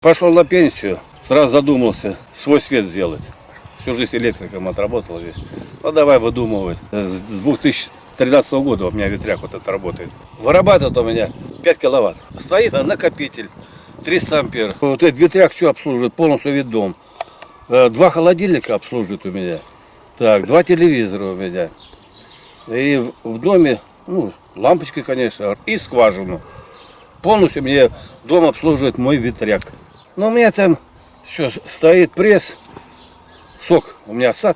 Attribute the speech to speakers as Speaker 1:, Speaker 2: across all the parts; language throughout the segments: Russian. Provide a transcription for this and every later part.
Speaker 1: Пошел на пенсию, сразу задумался свой свет сделать. Всю жизнь электриком отработал здесь. Ну давай выдумывать. С 2013 года у меня ветряк вот это работает. Вырабатывает у меня 5 киловатт. Стоит накопитель 300 ампер. Вот этот ветряк что обслуживает? Полностью весь дом. 2 холодильника обслуживает у меня. Так, 2 телевизора у меня. И в доме, ну, лампочки, конечно, и скважину. Полностью мне дом обслуживает мой ветряк. Но у меня там все стоит пресс, сок. У меня сад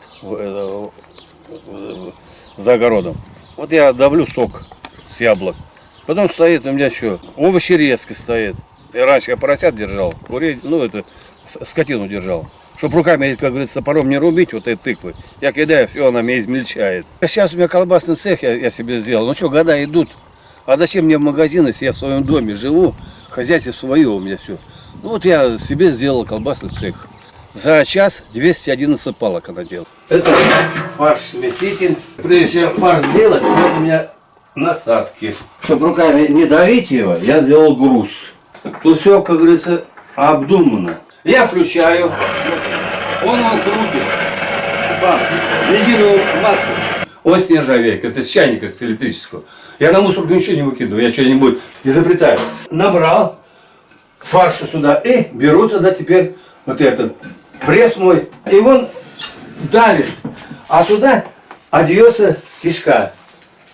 Speaker 1: за огородом. Вот я давлю сок с яблок. Потом стоит у меня что? Овощерезка стоит. И раньше я поросят держал, курей, ну это скотину держал. Чтобы руками, как говорится, топором не рубить вот этой тыквы. Я кидаю, все, она меня измельчает. Сейчас у меня колбасный цех я себе сделал. Ну что, года идут. А зачем мне в магазин, если я в своем доме живу, хозяйство свое у меня все. Ну вот я себе сделал колбасный цех. За час 211 палок она делала. Это фарш-смеситель. Прежде чем фарш сделать, вот у меня насадки. Чтобы руками не давить его, я сделал груз. Тут все, как говорится, обдуманно. Я включаю, он крутит, ледяную масло. Ось нержавейка, это с чайника, с электрического. Я на мусорку ничего не выкидываю, я что-нибудь изобретаю. Набрал фарша сюда и беру тогда теперь вот этот пресс мой, и он давит. А сюда одеется кишка,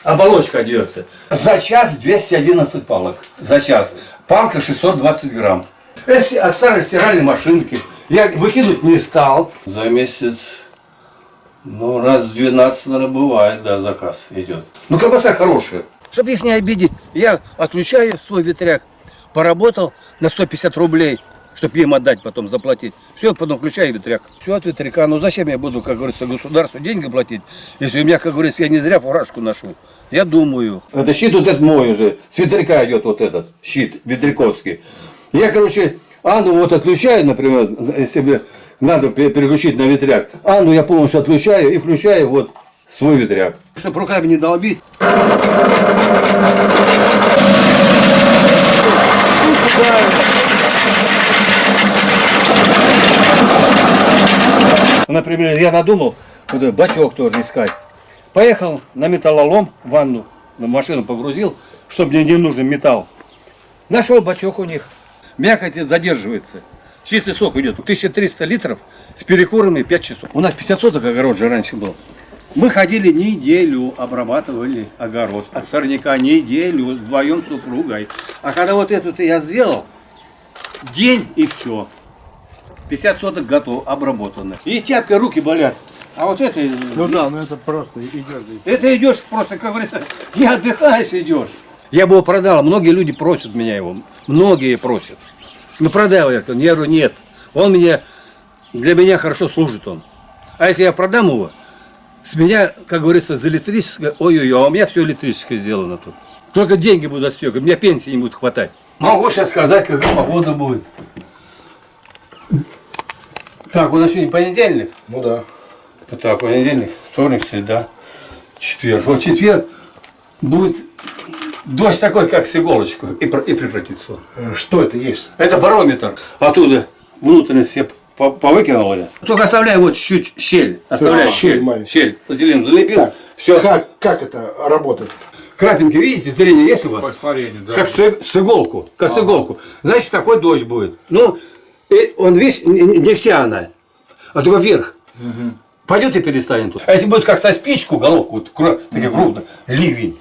Speaker 1: оболочка одеется. За час 211 палок, за час. Палка 620 грамм. Это от старой стиральной машинки. Я выкидывать не стал. За месяц, ну, раз в 12, наверное, бывает, да, заказ идет. Ну, колбаса хорошая. Чтобы их не обидеть, я отключаю свой ветряк. Поработал на 150 рублей, чтобы им отдать, потом заплатить. Все, потом включаю ветряк. Все от ветряка. Ну, зачем я буду, как говорится, государству деньги платить, если у меня, как говорится, я не зря фуражку ношу. Я думаю. Это щит вот этот мой уже. С ветряка идет вот этот щит ветряковский. Я, короче, Анну вот отключаю, например, если надо переключить на ветряк. Анну я полностью отключаю и включаю вот свой ветряк. Чтобы руками не долбить. Например, я надумал вот бачок тоже искать. Поехал на металлолом в ванну, на машину погрузил, чтобы мне не нужен металл. Нашел бачок у них. Мякоть задерживается. Чистый сок идет. 1300 литров с перекурами 5 часов. У нас 50 соток огород же раньше был. Мы ходили неделю, обрабатывали огород. От сорняка неделю вдвоем с супругой. А когда вот эту я сделал, день и все. 50 соток готово, обработано. И тяпкой руки болят. А вот это...
Speaker 2: Ну да, ну это просто идешь.
Speaker 1: Это идешь просто, как говорится, не отдыхаешь, идешь. Я бы его продал, многие люди просят меня его, многие просят. Ну продай его, я говорю, нет, он мне, для меня хорошо служит он. А если я продам его, с меня, как говорится, за электрическое, ой-ой-ой, а у меня все электрическое сделано тут. Только деньги будут отстегивать, мне пенсии не будет хватать. Могу сейчас сказать, какая погода будет. Так, у нас сегодня понедельник.
Speaker 2: Ну да.
Speaker 1: Так, понедельник, вторник, среда, четверг. Вот четверг будет... Дождь такой, как с иголочку, и прекратится.
Speaker 2: Что это есть?
Speaker 1: Это барометр. Оттуда внутренность я повыкинул. Только оставляю вот чуть-чуть щель. Оставляю щель. Щель. Пластилин залепил. Так,
Speaker 2: все. Как это работает?
Speaker 1: Крапинки, видите, зрение есть у вас?
Speaker 3: По испарению, да.
Speaker 1: Как с иголку. Как с иголку. Значит, такой дождь будет. Ну, он, видишь, не вся она, а только вверх. Угу. Пойдет и перестанет тут. А если будет как-то спичку, головку, вот, такие крупно, ливень.